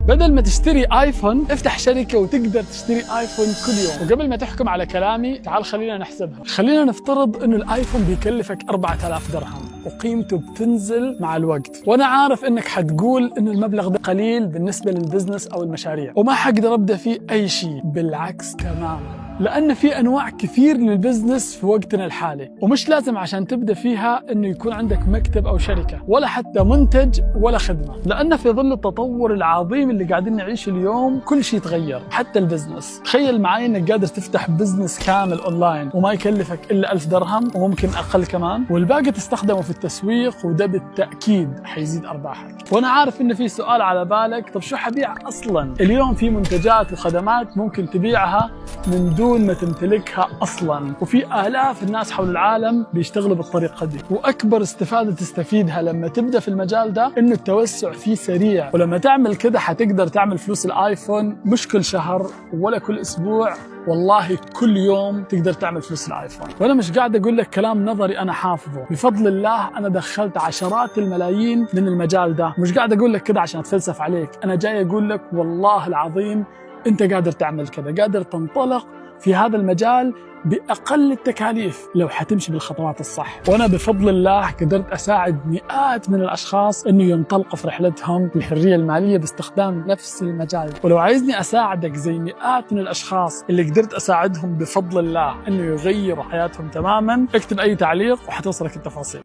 بدل ما تشتري ايفون افتح شركة وتقدر تشتري ايفون كل يوم. وقبل ما تحكم على كلامي تعال خلينا نحسبها. خلينا نفترض انه الايفون بيكلفك 4000 درهم وقيمته بتنزل مع الوقت، وانا عارف انك حتقول انه المبلغ ده قليل بالنسبة للبزنس او المشاريع وما حقدر ابدا فيه اي شيء. بالعكس تماما، لأن في أنواع كثير للبزنس في وقتنا الحالي، ومش لازم عشان تبدأ فيها إنه يكون عندك مكتب أو شركة ولا حتى منتج ولا خدمة، لأن في ظل التطور العظيم اللي قاعدين نعيشه اليوم كل شيء يتغير حتى البزنس. تخيل معي إنك قادر تفتح بزنس كامل أونلاين وما يكلفك إلا 1000 درهم وممكن أقل كمان، والباقي تستخدمه في التسويق، وده بالتأكيد حيزيد أرباحك. وأنا عارف إنه في سؤال على بالك، طب شو حبيع أصلاً؟ اليوم في منتجات وخدمات ممكن تبيعها من دون ما تمتلكها أصلاً، وفي آلاف الناس حول العالم بيشتغلوا بالطريقة دي. وأكبر استفادة تستفيدها لما تبدأ في المجال ده إنه التوسع فيه سريع، ولما تعمل كده حتقدر تعمل فلوس الآيفون مش كل شهر ولا كل أسبوع، والله كل يوم تقدر تعمل فلوس الايفون. وانا مش قاعد اقول لك كلام نظري انا حافظه، بفضل الله انا دخلت عشرات الملايين من المجال ده. مش قاعد اقول لك كده عشان اتفلسف عليك، انا جاي اقول لك والله العظيم انت قادر تعمل كده، قادر تنطلق في هذا المجال بأقل التكاليف لو حتمشي بالخطوات الصح. وأنا بفضل الله قدرت أساعد مئات من الأشخاص إنه ينطلقوا في رحلتهم للحرية المالية باستخدام نفس المجال. ولو عايزني أساعدك زي مئات من الأشخاص اللي قدرت أساعدهم بفضل الله إنه يغيروا حياتهم تماما، اكتب أي تعليق وحتوصلك التفاصيل.